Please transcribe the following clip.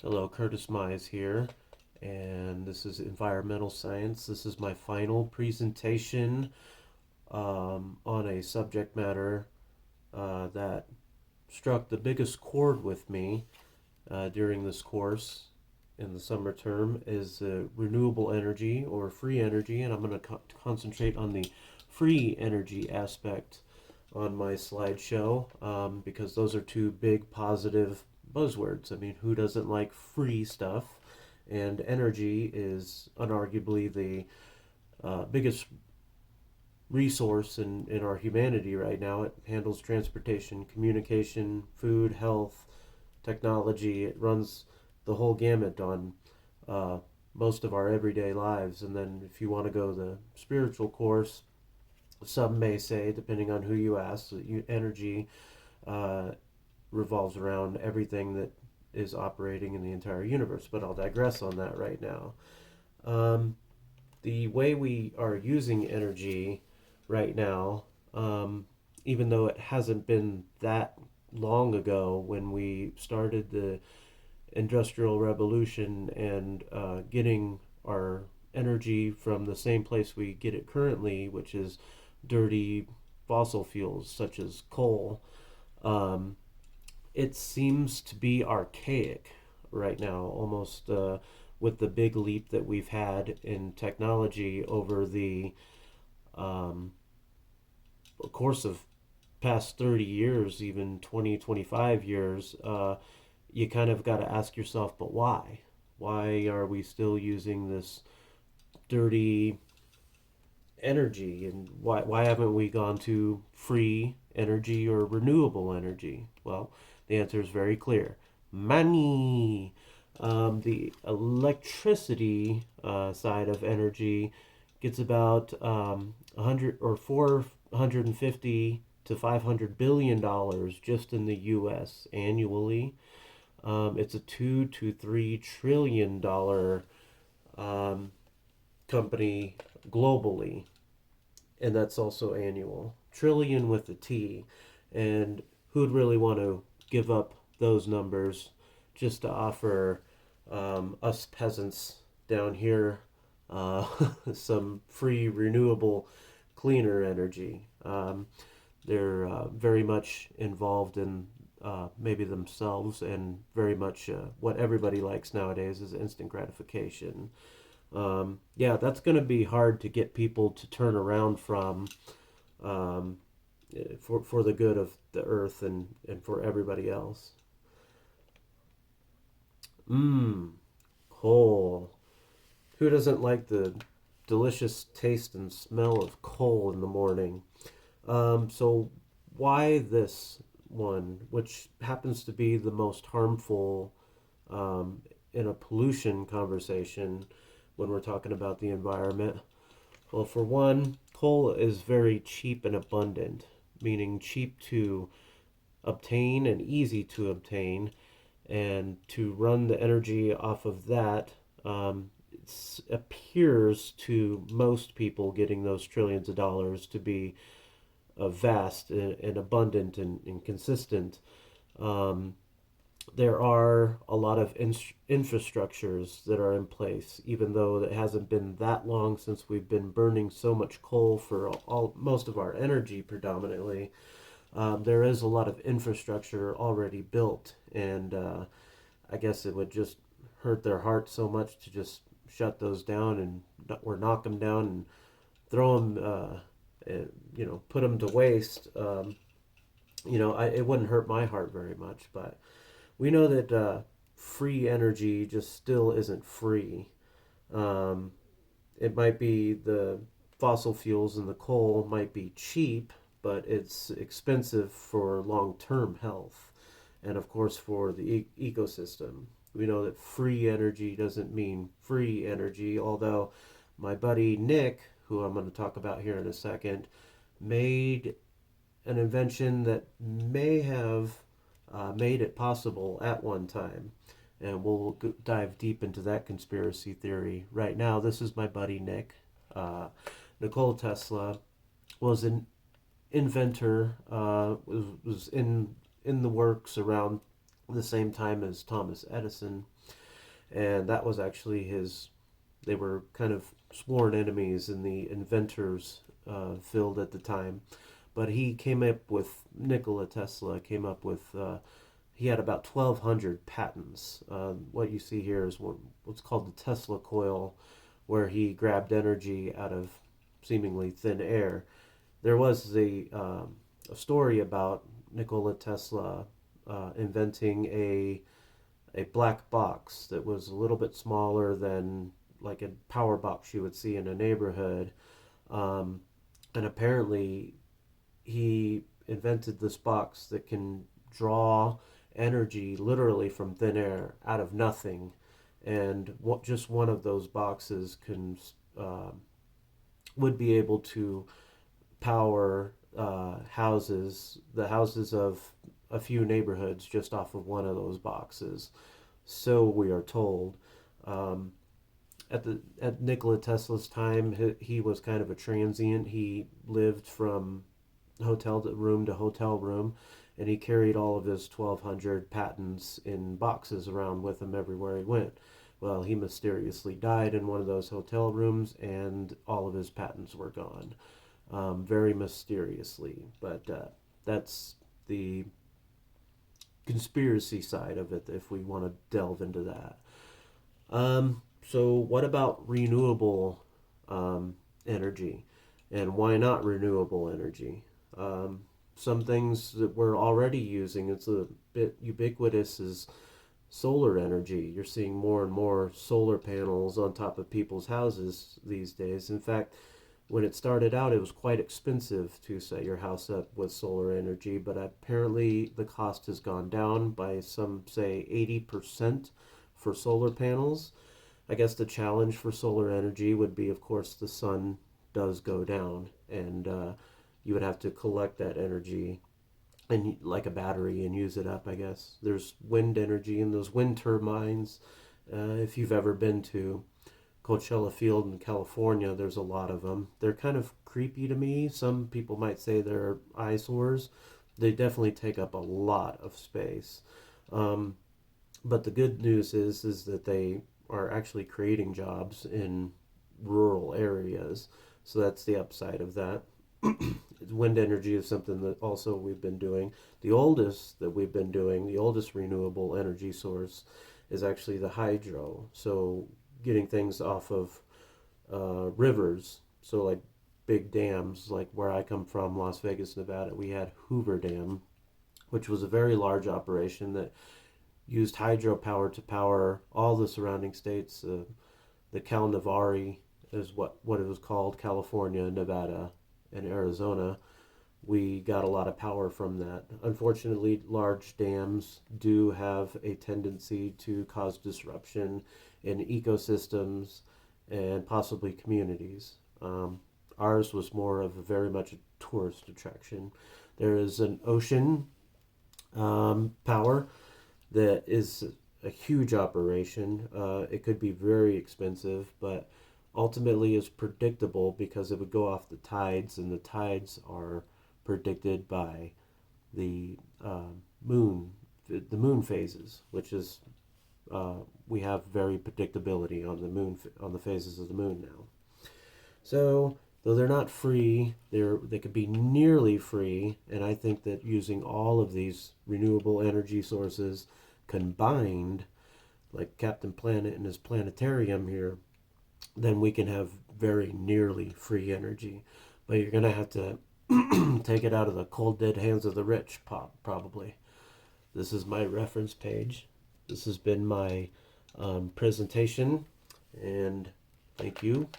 Hello, Kurtis Mize here, and this is environmental science. This is my final presentation on a subject matter that struck the biggest chord with me during this course in the summer term is renewable energy or free energy, and I'm going to concentrate on the free energy aspect on my slideshow because those are two big positive buzzwords. I mean, who doesn't like free stuff? And energy is unarguably the biggest resource in our humanity right now. It handles transportation, communication, food, health, technology. It runs the whole gamut on uh, most of our everyday lives. And then if you want to go the spiritual course, some may say, depending on who you ask, that energy uh, revolves around everything that is operating in the entire universe. But I'll digress on that right now. Um, the way we are using energy right now, um, even though it hasn't been that long ago when we started the Industrial Revolution and getting our energy from the same place we get it currently, which is dirty fossil fuels such as coal, um, it seems to be archaic right now, almost with the big leap that we've had in technology over the um, course of past 30 years, even 20, 25 years. You kind of got to ask yourself, but why? Why are we still using this dirty energy, and why haven't we gone to free energy or renewable energy? Well, the answer is very clear: money. The electricity side of energy gets about 100 or 450 to $500 billion just in the U.S. annually. It's a $2 to $3 trillion um, company globally, and that's also annual. Trillion with a T. And who'd really want to give up those numbers just to offer us peasants down here uh, some free, renewable, cleaner energy? They're very much involved in maybe themselves, and very much what everybody likes nowadays is instant gratification. Yeah, that's going to be hard to get people to turn around from um, for the good of the earth and for everybody else. Mmm, coal. Who doesn't like the delicious taste and smell of coal in the morning? So why this one, which happens to be the most harmful um, in a pollution conversation when we're talking about the environment? Well, for one, coal is very cheap and abundant, meaning cheap to obtain and easy to obtain, and to run the energy off of that. It appears to most people getting those trillions of dollars to be vast and abundant and consistent. Um, there are a lot of infrastructures that are in place, even though it hasn't been that long since we've been burning so much coal for most of our energy predominantly. There is a lot of infrastructure already built, and I guess it would just hurt their heart so much to just shut those down or knock them down and throw them, put them to waste. It wouldn't hurt my heart very much, but we know that free energy just still isn't free. Um, it might be the fossil fuels and the coal might be cheap, but it's expensive for long term health and, of course, for the ecosystem. We know that free energy doesn't mean free energy, although my buddy Nick, who I'm going to talk about here in a second, made an invention that may have made it possible at one time. And we'll dive deep into that conspiracy theory right now. This is my buddy Nick. Nikola Tesla was an inventor, was in the works around the same time as Thomas Edison, and that was actually his. They were kind of sworn enemies in the inventors field at the time. But he came up with Nikola Tesla came up with he had about 1,200 patents. What you see here is what's called the Tesla coil, where he grabbed energy out of seemingly thin air. There was a story about Nikola Tesla inventing a black box that was a little bit smaller than like a power box you would see in a neighborhood. Um, and apparently, he invented this box that can draw energy literally from thin air out of nothing. And just one of those boxes can would be able to power the houses of a few neighborhoods just off of one of those boxes. So we are told. Um, at Nikola Tesla's time, he was kind of a transient. He lived from room to hotel room, and he carried all of his 1,200 patents in boxes around with him everywhere he went. Well, he mysteriously died in one of those hotel rooms, and all of his patents were gone, very mysteriously. But that's the conspiracy side of it, if we want to delve into that. So, what about renewable energy? And why not renewable energy? Some things that we're already using, it's a bit ubiquitous, is solar energy. You're seeing more and more solar panels on top of people's houses these days. In fact, when it started out, it was quite expensive to set your house up with solar energy, but apparently the cost has gone down by some say 80% for solar panels. I guess the challenge for solar energy would be, of course, the sun does go down, and you would have to collect that energy and like a battery and use it up. I guess there's wind energy in those wind turbines. If you've ever been to Coachella Field in California, there's a lot of them. They're kind of creepy to me. Some people might say they're eyesores. They definitely take up a lot of space. Um, but the good news is that they are actually creating jobs in rural areas. So that's the upside of that. Wind energy is something that also we've been doing. The oldest that we've been doing, the oldest renewable energy source, is actually the hydro. So getting things off of rivers. So like big dams, like where I come from, Las Vegas, Nevada, we had Hoover Dam, which was a very large operation that used hydropower to power all the surrounding states. The Cal Navari is what it was called, California, Nevada, and Arizona. We got a lot of power from that. Unfortunately, large dams do have a tendency to cause disruption in ecosystems and possibly communities. Ours was more of a very much a tourist attraction. There is an ocean power that is a huge operation. It could be very expensive, but ultimately is predictable because it would go off the tides, and the tides are predicted by the moon, the moon phases, which is we have very predictability on the moon on the phases of the moon now. So though they're not free, they could be nearly free, and I think that using all of these renewable energy sources combined, like Captain Planet and his planetarium here, then we can have very nearly free energy. But you're going to have to take it out of the cold dead hands of the rich, probably. This is my reference page. This has been my presentation, and thank you.